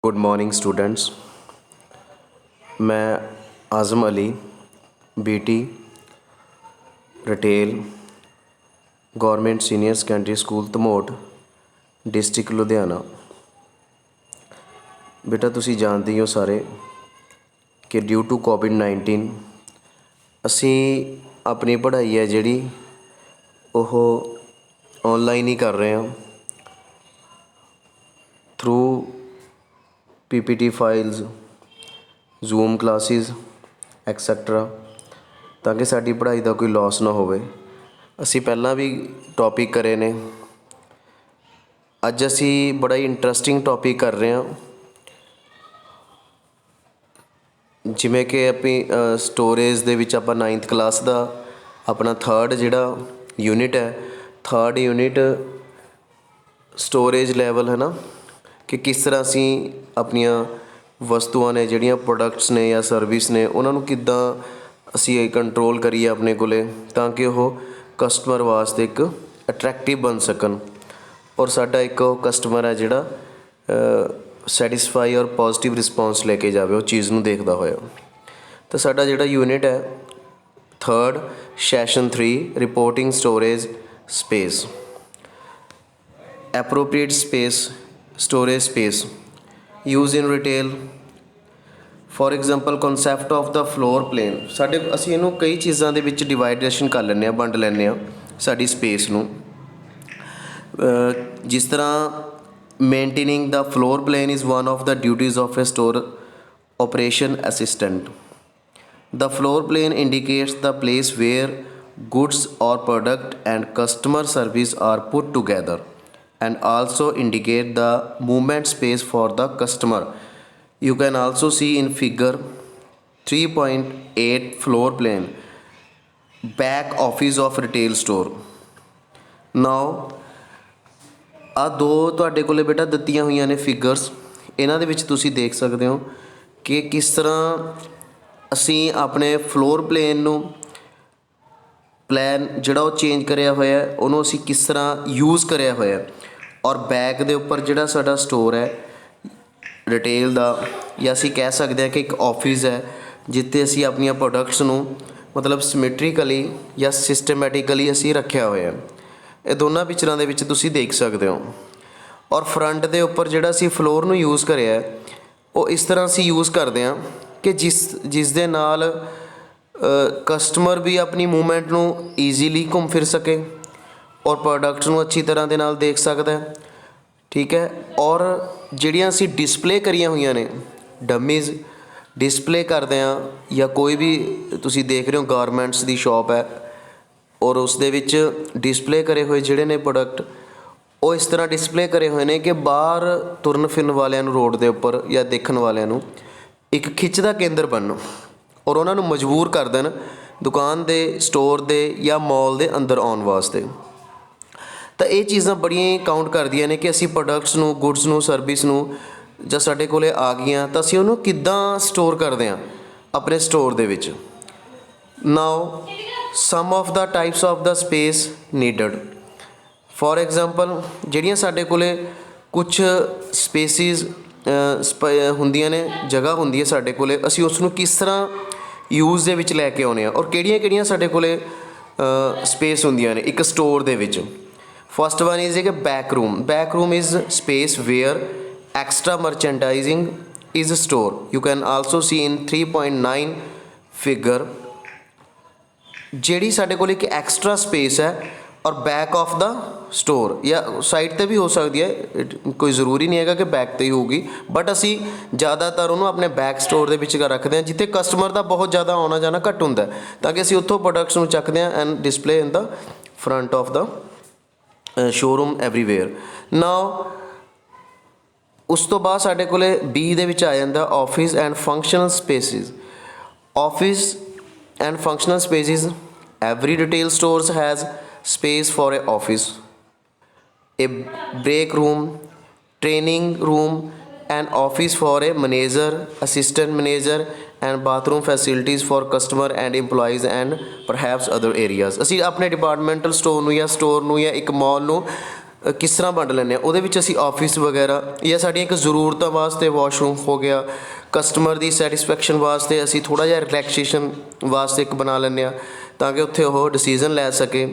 Good morning students. मैं Azam Ali, BT retail government senior secondary school Dhamot, district Ludhiana. बेटा तुसी जानते ही हो सारे कि ड्यू टू कोविड-19 असी अपनी पढ़ाई है जिहड़ी ओह ऑनलाइन ही कर रहे हैं through PPT files, Zoom classes etcetera, ताकि साडी पढ़ाई का कोई लॉस ना होवे। असी पहला भी टॉपिक करे ने, अज असी बड़ा ही इंटरस्टिंग टॉपिक कर रहे हैं जिमें कि अपनी स्टोरेज दे विच आपां 9th क्लास का अपना थर्ड जिहड़ा यूनिट है, थर्ड यूनिट स्टोरेज लैवल है ना, कि किस तरह असी अपनियां वस्तुआं ने जिहड़ियां प्रोडक्ट्स ने या सर्विस ने उन्हां नूं किद्दां असी कंट्रोल करिए अपने कोले, ताकि वो कस्टमर वास्ते एक अट्रैक्टिव बन सकन और साडा एक कस्टमर है जिहड़ा सैटिस्फाई और पॉजिटिव रिस्पॉन्स लेके जाए उस चीज़ नूं देखदा होया। तो साडा जिहड़ा यूनिट है third session 3 reporting storage space, appropriate space storage space use in retail. For example concept of the floor plan, साडे असीं इहनूं कई चीज़ां दे विच डिवाइडेशन कर लैंदे आ, वंड लैंदे आ साडी स्पेस नूं। जिस तरह maintaining the floor plan is one of the duties of a store operation assistant. The floor plan indicates the place where goods or product and customer service are put together and also indicate the movement space for the customer. You can also see in figure 3.8 floor plan back office of retail store. Now ਆ ਦੋ ਤੁਹਾਡੇ ਕੋਲੇ ਬੇਟਾ ਦਿੱਤੀਆਂ ਹੋਈਆਂ ਨੇ figures, ਇਹਨਾਂ ਦੇ ਵਿੱਚ ਤੁਸੀਂ ਦੇਖ ਸਕਦੇ ਹੋ ਕਿ ਕਿਸ ਤਰ੍ਹਾਂ ਅਸੀਂ ਆਪਣੇ ਫਲੋਰ ਪਲੇਨ ਨੂੰ प्लैन जोड़ा वो चेंज कराया होया उन्होंने असी किस तरह यूज़ कराया होया, और बैक दे उपर जोड़ा साडा स्टोर है रिटेल का, या असी कह सकते हैं कि एक ऑफिस है जिते असी अपनिया प्रोडक्ट्स नूं मतलब सिमेट्रिकली या सिस्टमैटिकली असी रखा होया। ये दोनों पिक्चरां दे विच तुसी देख सकते हो। और फ्रंट दे उपर जिहड़ा असी फ्लोर नूं यूज़ कराया है वो इस तरह असी यूज़ करते हैं कि जिस दे नाल कस्टमर भी अपनी मूवमेंट नूं ईजीली घूम फिर सके और प्रोडक्ट्स नूं अच्छी तरह दे नाल देख सकता है, ठीक है। और जिहड़ियां असी डिस्पले करियां हुई ने डमीज़ डिस्पले करते हैं, या कोई भी तुसी देख रहे हो गारमेंट्स की शॉप है और उस दे विच डिस्पले करे हुए जिहड़े ने प्रोडक्ट वो इस तरह डिस्पले करे हुए हैं कि बाहर तुरन फिरन वालियां नूं रोड के उपर या देखण वालियां नूं एक खिच दा केंद्र बनन और उन्होंने मजबूर कर देन दुकान दे स्टोर दे या मॉल दे अंदर आने वास्ते। तो ये चीज़ां बड़ियां काउंट करदियां ने कि असी प्रोडक्ट्स नूं गुड्स नूं सर्विस नूं जब साडे कोले आ गईयां तो असी उन्होंने किद्दां स्टोर करते हैं अपने स्टोर दे विच। Now some of the types of the space needed, for example जिहड़ियां साडे कोले कुछ स्पेसिस ਹੁੰਦੀਆਂ ਨੇ, जगह ਹੁੰਦੀ ਹੈ ਸਾਡੇ ਕੋਲੇ, ਅਸੀਂ ਉਸ ਨੂੰ ਕਿਸ ਤਰ੍ਹਾਂ यूज़ ਦੇ ਵਿੱਚ ਲੈ ਕੇ ਆਉਂਦੇ ਹਾਂ, ਔਰ ਕਿਹੜੀਆਂ ਸਾਡੇ ਕੋਲੇ स्पेस ਹੁੰਦੀਆਂ ਨੇ ਇੱਕ स्टोर ਦੇ ਵਿੱਚ। फर्स्ट वन इज़ कि back room. Back room is space where extra merchandising is store. You can also see in 3.9 figure ਜਿਹੜੀ ਸਾਡੇ ਕੋਲ एक एक्स्ट्रा स्पेस है और बैक ऑफ द स्टोर या साइड पर भी हो सकती है, कोई ज़रूरी नहीं है कि बैक तो ही होगी, बट असी ज़्यादातर उन्होंने अपने बैक स्टोर के रखते हैं जिथे कस्टमर का बहुत ज़्यादा आना जाना घट होंदा है, ताकि असी उत्थों प्रोडक्ट्स नूं चकते हैं and display in the front of the showroom everywhere. Now उस तो बाद साडे कोले बी दे विच आ जांदा office and functional spaces. Office and functional spaces, every retail stores has space for a office, a break room, training room and office for a manager, assistant manager and bathroom facilities for customer and employees and perhaps other areas। ਅਸੀਂ ਆਪਣੇ departmental store नूं या store नूं या एक mall नूं ਕਿਸ ਤਰ੍ਹਾਂ ਵੰਡ ਲੈਂਦੇ ਹਾਂ, ਉਹਦੇ ਵਿੱਚ ਅਸੀਂ ਆਫਿਸ ਵਗੈਰਾ ਜਾਂ ਸਾਡੀਆਂ ਇੱਕ ਜ਼ਰੂਰਤਾਂ ਵਾਸਤੇ ਵਾਸ਼ਰੂਮ ਹੋ ਗਿਆ, ਕਸਟਮਰ ਦੀ ਸੈਟਿਸਫੈਕਸ਼ਨ ਵਾਸਤੇ ਅਸੀਂ ਥੋੜ੍ਹਾ ਜਿਹਾ ਰਿਲੈਕਸੇਸ਼ਨ ਵਾਸਤੇ ਇੱਕ ਬਣਾ ਲੈਂਦੇ ਹਾਂ ਤਾਂ ਕਿ ਉੱਥੇ ਉਹ ਡਿਸੀਜ਼ਨ ਲੈ ਸਕੇ,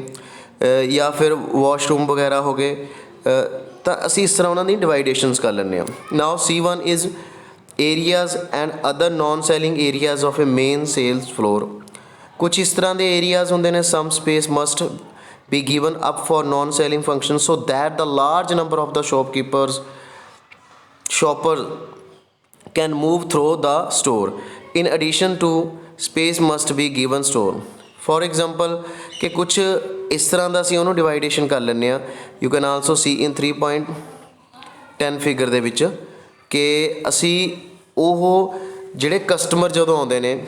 ਜਾਂ ਫਿਰ ਵਾਸ਼ਰੂਮ ਵਗੈਰਾ ਹੋ ਗਏ, ਤਾਂ ਅਸੀਂ ਇਸ ਤਰ੍ਹਾਂ ਉਹਨਾਂ ਦੀ ਡਿਵਾਈਡੇਸ਼ਨਸ ਕਰ ਲੈਂਦੇ ਹਾਂ। Now C1 is areas and other non selling areas of a main sales floor. ਕੁਛ ਇਸ ਤਰ੍ਹਾਂ ਦੇ ਏਰੀਆਜ਼ ਹੁੰਦੇ ਨੇ, some space must be given up for non-selling functions so that the large number of the shoppers can move through the store. In addition to space must be given store. For example कि कुछ इस तरह ਦਾ ਅਸੀਂ ਉਹਨੂੰ डिवाइडेशन कर ਲੈਂਦੇ ਹਾਂ। You can also see in 3.10 figure ਦੇ ਵਿੱਚ ਕਿ ਅਸੀਂ ਉਹ ਜਿਹੜੇ ਕਸਟਮਰ ਜਦੋਂ ਆਉਂਦੇ ਨੇ,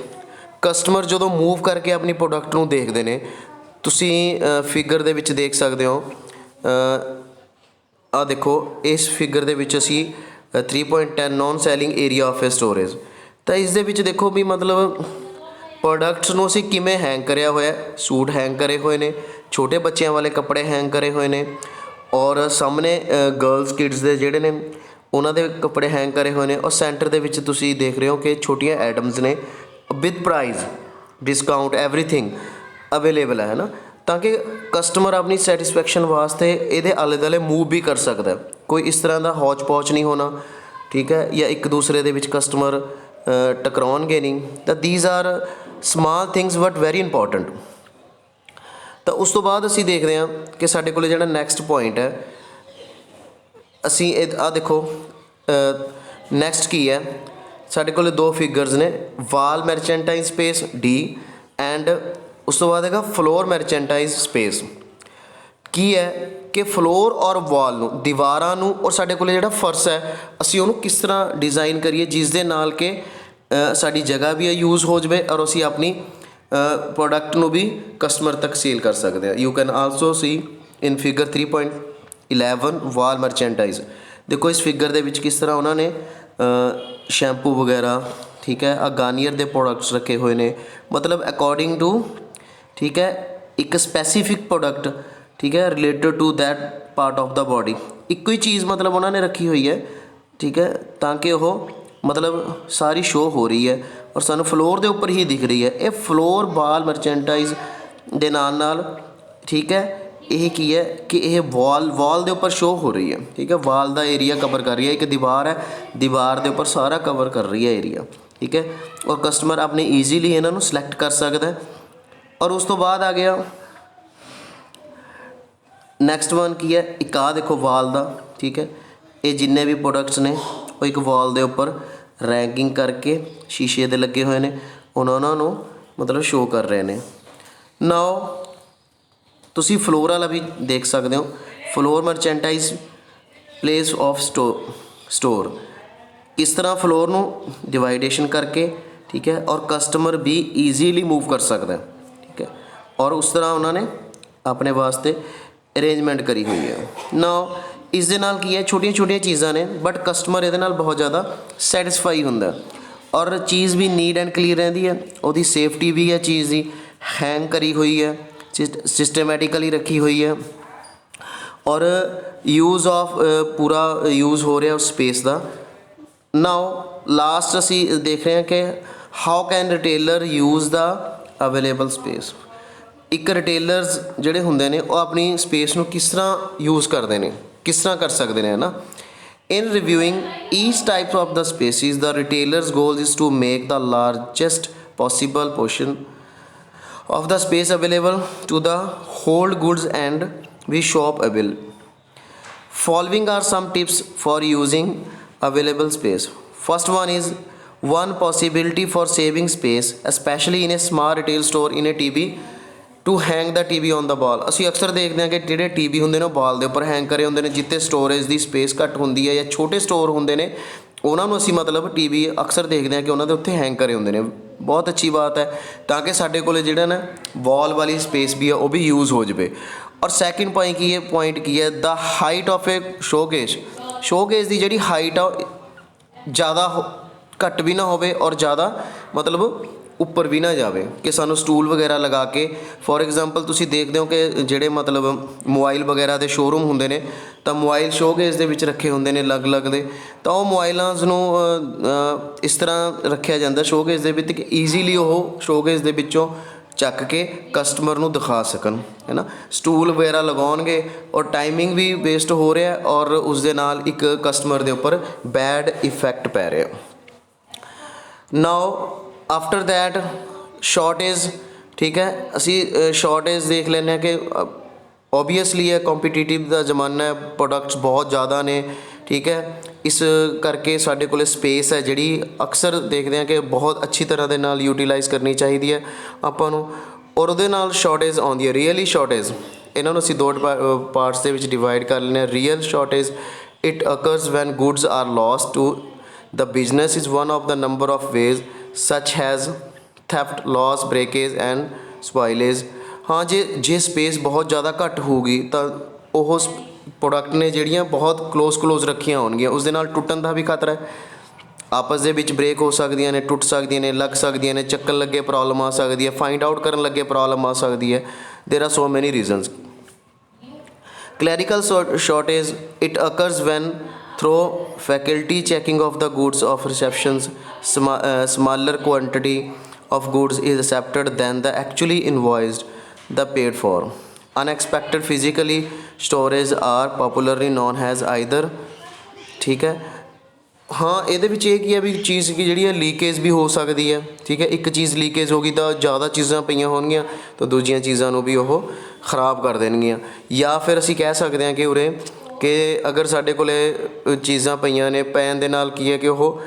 ਕਸਟਮਰ ਜਦੋਂ ਮੂਵ ਕਰਕੇ ਆਪਣੀ ਪ੍ਰੋਡਕਟ ਨੂੰ ਦੇਖਦੇ ਨੇ, ਤੁਸੀਂ ਫਿਗਰ ਦੇ ਵਿੱਚ ਦੇਖ ਸਕਦੇ ਹੋ। ਆਹ ਦੇਖੋ, ਇਸ ਫਿਗਰ ਦੇ ਵਿੱਚ ਅਸੀਂ 3.10 non selling area of A storage, ਤਾਂ ਇਸ ਦੇ ਵਿੱਚ ਦੇਖੋ ਵੀ ਮਤਲਬ ਪ੍ਰੋਡਕਟਸ ਨੂੰ ਅਸੀਂ ਕਿਵੇਂ ਹੈਂਗ ਕਰਿਆ ਹੋਇਆ। ਸੂਟ ਹੈਂਗ ਕਰੇ ਹੋਏ ਨੇ, ਛੋਟੇ ਬੱਚਿਆਂ ਵਾਲੇ ਕੱਪੜੇ ਹੈਂਗ ਕਰੇ ਹੋਏ ਨੇ, ਔਰ ਸਾਹਮਣੇ ਗਰਲਸ ਕਿਡਸ ਦੇ ਜਿਹੜੇ ਨੇ ਉਹਨਾਂ ਦੇ ਕੱਪੜੇ ਹੈਂਗ ਕਰੇ ਹੋਏ ਨੇ, ਔਰ ਸੈਂਟਰ ਦੇ ਵਿੱਚ ਤੁਸੀਂ ਦੇਖ ਰਹੇ ਹੋ ਕਿ ਛੋਟੀਆਂ ਆਈਟਮਸ ਨੇ with price discount everything available ਹੈ ਨਾ, ਤਾਂ ਕਿ ਕਸਟਮਰ ਆਪਣੀ ਸੈਟਿਸਫੈਕਸ਼ਨ ਵਾਸਤੇ ਇਹਦੇ ਆਲੇ ਦੁਆਲੇ ਮੂਵ ਵੀ ਕਰ ਸਕਦਾ। ਕੋਈ ਇਸ ਤਰ੍ਹਾਂ ਦਾ ਹੌਚ ਪੌਚ ਨਹੀਂ ਹੋਣਾ, ਠੀਕ ਹੈ, ਜਾਂ ਇੱਕ ਦੂਸਰੇ ਦੇ ਵਿੱਚ ਕਸਟਮਰ ਟਕਰਾਉਣਗੇ ਨਹੀਂ। ਤਾਂ these are small things but very important. ਤਾਂ ਉਸ ਤੋਂ ਬਾਅਦ ਅਸੀਂ ਦੇਖਦੇ ਹਾਂ ਕਿ ਸਾਡੇ ਕੋਲ ਜਿਹੜਾ ਨੈਕਸਟ ਪੁਆਇੰਟ ਹੈ, ਅਸੀਂ ਆਹ ਦੇਖੋ ਨੈਕਸਟ ਕੀ ਹੈ, ਸਾਡੇ ਕੋਲ ਦੋ ਫਿਗਰਸ ਨੇ, ਵਾਲ ਮਰਚੈਂਟਾਈਜ਼ ਸਪੇਸ D ਐਂਡ ਉਸ ਤੋਂ ਬਾਅਦ ਹੈਗਾ ਫਲੋਰ ਮਰਚੈਂਟਾਈਜ਼ ਸਪੇਸ। ਕੀ ਹੈ ਕਿ ਫਲੋਰ ਔਰ ਵਾਲ ਨੂੰ, ਦੀਵਾਰਾਂ ਨੂੰ, ਔਰ ਸਾਡੇ ਕੋਲ ਜਿਹੜਾ ਫਰਸ਼ ਹੈ ਅਸੀਂ ਉਹਨੂੰ ਕਿਸ ਤਰ੍ਹਾਂ ਡਿਜ਼ਾਈਨ ਕਰੀਏ ਜਿਸ ਦੇ ਨਾਲ ਕਿ ਸਾਡੀ ਜਗ੍ਹਾ ਵੀ ਯੂਜ਼ ਹੋ ਜਾਵੇ ਔਰ ਅਸੀਂ ਆਪਣੀ ਪ੍ਰੋਡਕਟ ਨੂੰ ਵੀ ਕਸਟਮਰ ਤੱਕ ਸੇਲ ਕਰ ਸਕਦੇ ਹਾਂ। You can also C in figure 3.11 ਵਾਲ ਮਰਚੈਂਟਾਈਜ਼। ਦੇਖੋ ਇਸ ਫਿਗਰ ਦੇ ਵਿੱਚ ਕਿਸ ਤਰ੍ਹਾਂ ਉਹਨਾਂ ਨੇ ਸ਼ੈਂਪੂ ਵਗੈਰਾ, ਠੀਕ ਹੈ, ਆ ਗਾਰਨੀਅਰ ਦੇ ਪ੍ਰੋਡਕਟਸ ਰੱਖੇ ਹੋਏ ਨੇ, ਮਤਲਬ ਅਕੋਰਡਿੰਗ ਟੂ, ਠੀਕ ਹੈ, ਇੱਕ ਸਪੈਸੀਫਿਕ ਪ੍ਰੋਡਕਟ, ਠੀਕ ਹੈ, related to that part of the body. ਇੱਕੋ ਹੀ ਚੀਜ਼ ਮਤਲਬ ਉਹਨਾਂ ਨੇ ਰੱਖੀ ਹੋਈ ਹੈ, ਠੀਕ ਹੈ, ਤਾਂ ਕਿ ਉਹ ਮਤਲਬ ਸਾਰੀ ਸ਼ੋਅ ਹੋ ਰਹੀ ਹੈ ਔਰ ਸਾਨੂੰ ਫਲੋਰ ਦੇ ਉੱਪਰ ਹੀ ਦਿਖ ਰਹੀ ਹੈ। ਇਹ ਫਲੋਰ ਵਾਲ ਮਰਚੈਂਟਾਈਜ਼ ਦੇ ਨਾਲ, ਠੀਕ ਹੈ, ਇਹ ਕੀ ਹੈ ਕਿ ਇਹ ਵਾਲ ਦੇ ਉੱਪਰ ਸ਼ੋਅ ਹੋ ਰਹੀ ਹੈ, ਠੀਕ ਹੈ, ਵਾਲ ਦਾ ਏਰੀਆ ਕਵਰ ਕਰ ਰਹੀ ਹੈ। ਇੱਕ ਦੀਵਾਰ ਹੈ, ਦੀਵਾਰ ਦੇ ਉੱਪਰ ਸਾਰਾ ਕਵਰ ਕਰ ਰਹੀ ਹੈ ਏਰੀਆ, ਠੀਕ ਹੈ, ਔਰ ਕਸਟਮਰ ਆਪਣੇ ਈਜ਼ੀਲੀ ਇਹਨਾਂ ਨੂੰ ਸਿਲੈਕਟ ਕਰ ਸਕਦਾ। ਔਰ ਉਸ ਤੋਂ ਬਾਅਦ ਆ ਗਿਆ ਨੈਕਸਟ ਵਨ ਕੀ ਹੈ, ਇੱਕ ਆਹ ਦੇਖੋ ਵਾਲ ਦਾ, ਠੀਕ ਹੈ, ਇਹ ਜਿੰਨੇ ਵੀ ਪ੍ਰੋਡਕਟਸ ਨੇ ਉਹ ਇੱਕ ਵਾਲ ਦੇ ਉੱਪਰ ਰੈਂਕਿੰਗ ਕਰਕੇ ਸ਼ੀਸ਼ੇ ਦੇ ਲੱਗੇ ਹੋਏ ਨੇ, ਉਹਨਾਂ ਨੂੰ ਮਤਲਬ ਸ਼ੋਅ ਕਰ ਰਹੇ ਨੇ। ਨਾਓ ਤੁਸੀਂ ਫਲੋਰ ਵਾਲਾ ਵੀ ਦੇਖ ਸਕਦੇ ਹੋ, ਫਲੋਰ ਮਰਚੈਂਟਾਈਜ਼ ਪਲੇਸ ਆਫ ਸਟੋਰ, ਇਸ ਤਰ੍ਹਾਂ ਫਲੋਰ ਨੂੰ ਡਿਵਾਈਡੇਸ਼ਨ ਕਰਕੇ, ਠੀਕ ਹੈ, ਔਰ ਕਸਟਮਰ ਵੀ ਈਜ਼ੀਲੀ ਮੂਵ ਕਰ ਸਕਦਾ, ਠੀਕ ਹੈ, ਔਰ ਉਸ ਤਰ੍ਹਾਂ ਉਹਨਾਂ ਨੇ ਆਪਣੇ ਵਾਸਤੇ ਅਰੇਂਜਮੈਂਟ ਕਰੀ ਹੋਈ ਹੈ। ਨਾਓ ਇਸ ਦੇ ਨਾਲ ਕੀ ਹੈ, ਛੋਟੀਆਂ ਛੋਟੀਆਂ ਚੀਜ਼ਾਂ ਨੇ ਬਟ ਕਸਟਮਰ ਇਹਦੇ ਨਾਲ ਬਹੁਤ ਜ਼ਿਆਦਾ ਸੈਟਿਸਫਾਈ ਹੁੰਦਾ ਔਰ ਚੀਜ਼ ਵੀ ਨੀਟ ਐਂਡ ਕਲੀਅਰ ਰਹਿੰਦੀ ਹੈ। ਉਹਦੀ ਸੇਫਟੀ ਵੀ ਹੈ, ਚੀਜ਼ ਦੀ ਹੈਂਗ ਕਰੀ ਹੋਈ ਹੈ, ਸਿਸਟਮੈਟਿਕਲੀ ਰੱਖੀ ਹੋਈ ਹੈ, ਔਰ ਯੂਜ਼ ਆਫ ਪੂਰਾ ਯੂਜ਼ ਹੋ ਰਿਹਾ ਉਸ ਸਪੇਸ ਦਾ। ਨਾਓ ਲਾਸਟ ਅਸੀਂ ਦੇਖ ਰਹੇ ਹਾਂ ਕਿ how can retailer use the available space. ਇੱਕ ਰਿਟੇਲਰਸ ਜਿਹੜੇ ਹੁੰਦੇ ਨੇ ਉਹ ਆਪਣੀ ਸਪੇਸ ਨੂੰ ਕਿਸ ਤਰ੍ਹਾਂ ਯੂਜ਼ ਕਰਦੇ ਨੇ, ਕਿਸ ਤਰ੍ਹਾਂ ਕਰ ਸਕਦੇ ਨੇ, ਹੈ ਨਾ। In reviewing each type of the species, the retailer's goal is to make the largest possible portion of the space available to the hold goods and be shoppable. Following are some tips for using available space. First one is one possibility for saving space, especially in a small retail store in a TV. To hang the TV on the wall. ਅਸੀਂ ਅਕਸਰ ਦੇਖਦੇ ਹਾਂ ਕਿ ਜਿਹੜੇ TV ਹੁੰਦੇ ਨੇ ਉਹ ਵਾਲ ਦੇ ਉੱਪਰ ਹੈਂਗ ਕਰੇ ਹੁੰਦੇ ਨੇ, ਜਿੱਥੇ ਸਟੋਰੇਜ ਦੀ ਸਪੇਸ ਘੱਟ ਹੁੰਦੀ ਹੈ ਜਾਂ ਛੋਟੇ ਸਟੋਰ ਹੁੰਦੇ ਨੇ ਉਹਨਾਂ ਨੂੰ ਅਸੀਂ ਮਤਲਬ TV ਅਕਸਰ ਦੇਖਦੇ ਹਾਂ ਕਿ ਉਹਨਾਂ ਦੇ ਉੱਤੇ ਹੈਂਗ ਕਰੇ ਹੁੰਦੇ ਨੇ। ਬਹੁਤ ਅੱਛੀ ਬਾਤ ਹੈ, ਤਾਂ ਕਿ ਸਾਡੇ ਕੋਲ ਜਿਹੜਾ ਨਾ ਵਾਲ ਵਾਲੀ ਸਪੇਸ ਵੀ ਹੈ ਉਹ ਵੀ ਯੂਜ਼ ਹੋ ਜਾਵੇ। ਔਰ ਸੈਕਿੰਡ ਪੁਆਇੰਟ ਕੀ ਹੈ, ਦਾ ਹਾਈਟ ਆਫ ਏ ਸ਼ੋਕੇਸ ਦੀ ਜਿਹੜੀ ਹਾਈਟ ਆ ਜ਼ਿਆਦਾ ਘੱਟ ਵੀ ਨਾ ਹੋਵੇ ਔਰ ਜ਼ਿਆਦਾ ਮਤਲਬ ਉੱਪਰ ਵੀ ਨਾ ਜਾਵੇ, ਕਿ ਸਾਨੂੰ ਸਟੂਲ ਵਗੈਰਾ ਲਗਾ ਕੇ ਫੋਰ ਐਗਜ਼ਾਮਪਲ ਤੁਸੀਂ ਦੇਖਦੇ ਹੋ ਕਿ ਜਿਹੜੇ ਮਤਲਬ ਮੋਬਾਈਲ ਵਗੈਰਾ ਦੇ ਸ਼ੋਰੂਮ ਹੁੰਦੇ ਨੇ ਤਾਂ ਮੋਬਾਈਲ ਸ਼ੋਕੇਸ ਦੇ ਵਿੱਚ ਰੱਖੇ ਹੁੰਦੇ ਨੇ ਅਲੱਗ-ਅਲੱਗ ਦੇ, ਤਾਂ ਉਹ ਮੋਬਾਈਲਾਂ ਨੂੰ ਇਸ ਤਰ੍ਹਾਂ ਰੱਖਿਆ ਜਾਂਦਾ ਸ਼ੋਕੇਸ ਦੇ ਵਿੱਚ ਕਿ ਈਜ਼ੀਲੀ ਉਹ ਸ਼ੋਕੇਸ ਦੇ ਵਿੱਚੋਂ ਚੱਕ ਕੇ ਕਸਟਮਰ ਨੂੰ ਦਿਖਾ ਸਕਣ, ਹੈ ਨਾ। ਸਟੂਲ ਵਗੈਰਾ ਲਗਾਉਣਗੇ ਔਰ ਟਾਈਮਿੰਗ ਵੀ ਵੇਸਟ ਹੋ ਰਿਹਾ ਔਰ ਉਸ ਦੇ ਨਾਲ ਇੱਕ ਕਸਟਮਰ ਦੇ ਉੱਪਰ ਬੈਡ ਇਫੈਕਟ ਪੈ ਰਿਹਾ। ਨਾਓ ਆਫਟਰ ਦੈਟ ਸ਼ਾਰਟੇਜ, ਠੀਕ ਹੈ, ਅਸੀਂ ਸ਼ਾਰਟੇਜ ਦੇਖ ਲੈਂਦੇ ਹਾਂ ਕਿ ਓਬੀਅਸਲੀ ਹੈ ਕੰਪੀਟੀਟਿਵ ਦਾ ਜ਼ਮਾਨਾ ਹੈ, ਪ੍ਰੋਡਕਟਸ ਬਹੁਤ ਜ਼ਿਆਦਾ ਨੇ, ਠੀਕ ਹੈ। ਇਸ ਕਰਕੇ ਸਾਡੇ ਕੋਲ ਸਪੇਸ ਹੈ ਜਿਹੜੀ ਅਕਸਰ ਦੇਖਦੇ ਹਾਂ ਕਿ ਬਹੁਤ ਅੱਛੀ ਤਰ੍ਹਾਂ ਦੇ ਨਾਲ ਯੂਟੀਲਾਈਜ਼ ਕਰਨੀ ਚਾਹੀਦੀ ਹੈ ਆਪਾਂ ਨੂੰ, ਔਰ ਉਹਦੇ ਨਾਲ ਸ਼ਾਰਟੇਜ ਆਉਂਦੀ ਹੈ ਰੀਅਲੀ ਸ਼ਾਰਟੇਜ। ਇਹਨਾਂ ਨੂੰ ਅਸੀਂ ਦੋ ਪਾਰਟਸ ਦੇ ਵਿੱਚ ਡਿਵਾਈਡ ਕਰ ਲੈਂਦੇ ਹਾਂ। Real shortage it occurs when goods are lost to the business is one of the number of ways such has theft, loss, breakage and spoilage. ਹਾਂ, ਜੇ ਸਪੇਸ ਬਹੁਤ ਜ਼ਿਆਦਾ ਘੱਟ ਹੋਊਗੀ ਤਾਂ ਉਹ ਪ੍ਰੋਡਕਟ ਨੇ ਜਿਹੜੀਆਂ ਬਹੁਤ ਕਲੋਜ਼ ਰੱਖੀਆਂ ਹੋਣਗੀਆਂ, ਉਸ ਦੇ ਨਾਲ ਟੁੱਟਣ ਦਾ ਵੀ ਖਤਰਾ ਹੈ। ਆਪਸ ਦੇ ਵਿੱਚ ਬ੍ਰੇਕ ਹੋ ਸਕਦੀਆਂ ਨੇ, ਟੁੱਟ ਸਕਦੀਆਂ ਨੇ, ਲੱਗ ਸਕਦੀਆਂ ਨੇ, ਚੱਕਣ ਲੱਗੇ ਪ੍ਰੋਬਲਮ ਆ ਸਕਦੀ ਹੈ, ਫਾਈਂਡ ਆਊਟ ਕਰਨ ਲੱਗੇ ਪ੍ਰੋਬਲਮ ਆ ਸਕਦੀ ਹੈ। ਦੇਰ ਆਰ ਸੋ ਮੈਨੀ reasons. Clerical shortage, it occurs when through faculty checking of the goods of receptions, smaller quantity of goods is accepted than the actually invoiced, the paid for. Unexpected physically storage are popularly known as either, ਠੀਕ ਹੈ। ਹਾਂ, ਇਹਦੇ ਵਿੱਚ ਇਹ ਕੀ ਹੈ ਵੀ ਚੀਜ਼ ਕੀ ਜਿਹੜੀ ਹੈ ਲੀਕੇਜ ਵੀ ਹੋ ਸਕਦੀ ਹੈ, ਠੀਕ ਹੈ। ਇੱਕ ਚੀਜ਼ ਲੀਕੇਜ ਹੋ ਗਈ ਤਾਂ ਜ਼ਿਆਦਾ ਚੀਜ਼ਾਂ ਪਈਆਂ ਹੋਣਗੀਆਂ ਤਾਂ ਦੂਜੀਆਂ ਚੀਜ਼ਾਂ ਨੂੰ ਵੀ ਉਹ ਖ਼ਰਾਬ ਕਰ ਦੇਣਗੀਆਂ। ਜਾਂ ਫਿਰ ਅਸੀਂ ਕਹਿ ਸਕਦੇ ਹਾਂ ਕਿ ਉਰੇ ਕਿ ਅਗਰ ਸਾਡੇ ਕੋਲ ਚੀਜ਼ਾਂ ਪਈਆਂ ਨੇ, ਪੈਣ ਦੇ ਨਾਲ ਕੀ ਹੈ ਕਿ ਉਹ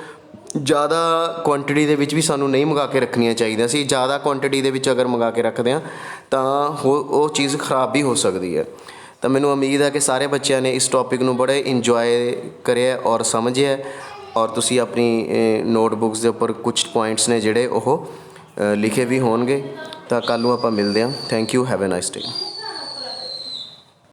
ਜ਼ਿਆਦਾ ਕੁਆਂਟਿਟੀ ਦੇ ਵਿੱਚ ਵੀ ਸਾਨੂੰ ਨਹੀਂ ਮੰਗਾ ਕੇ ਰੱਖਣੀਆਂ ਚਾਹੀਦੀਆਂ। ਅਸੀਂ ਜ਼ਿਆਦਾ ਕੁਆਂਟਿਟੀ ਦੇ ਵਿੱਚ ਅਗਰ ਮੰਗਾ ਕੇ ਰੱਖਦੇ ਹਾਂ ਤਾਂ ਉਹ ਚੀਜ਼ ਖ਼ਰਾਬ ਵੀ ਹੋ ਸਕਦੀ ਹੈ। ਤਾਂ ਮੈਨੂੰ ਉਮੀਦ ਹੈ ਕਿ ਸਾਰੇ ਬੱਚਿਆਂ ਨੇ ਇਸ ਟੌਪਿਕ ਨੂੰ ਬੜੇ ਇੰਜੋਏ ਕਰਿਆ ਔਰ ਸਮਝਿਆ, ਔਰ ਤੁਸੀਂ ਆਪਣੀ ਨੋਟਬੁੱਕਸ ਦੇ ਉੱਪਰ ਕੁਛ ਪੁਆਇੰਟਸ ਨੇ ਜਿਹੜੇ ਉਹ ਲਿਖੇ ਵੀ ਹੋਣਗੇ। ਤਾਂ ਕੱਲ੍ਹ ਨੂੰ ਆਪਾਂ ਮਿਲਦੇ ਹਾਂ। Thank you, have a nice day.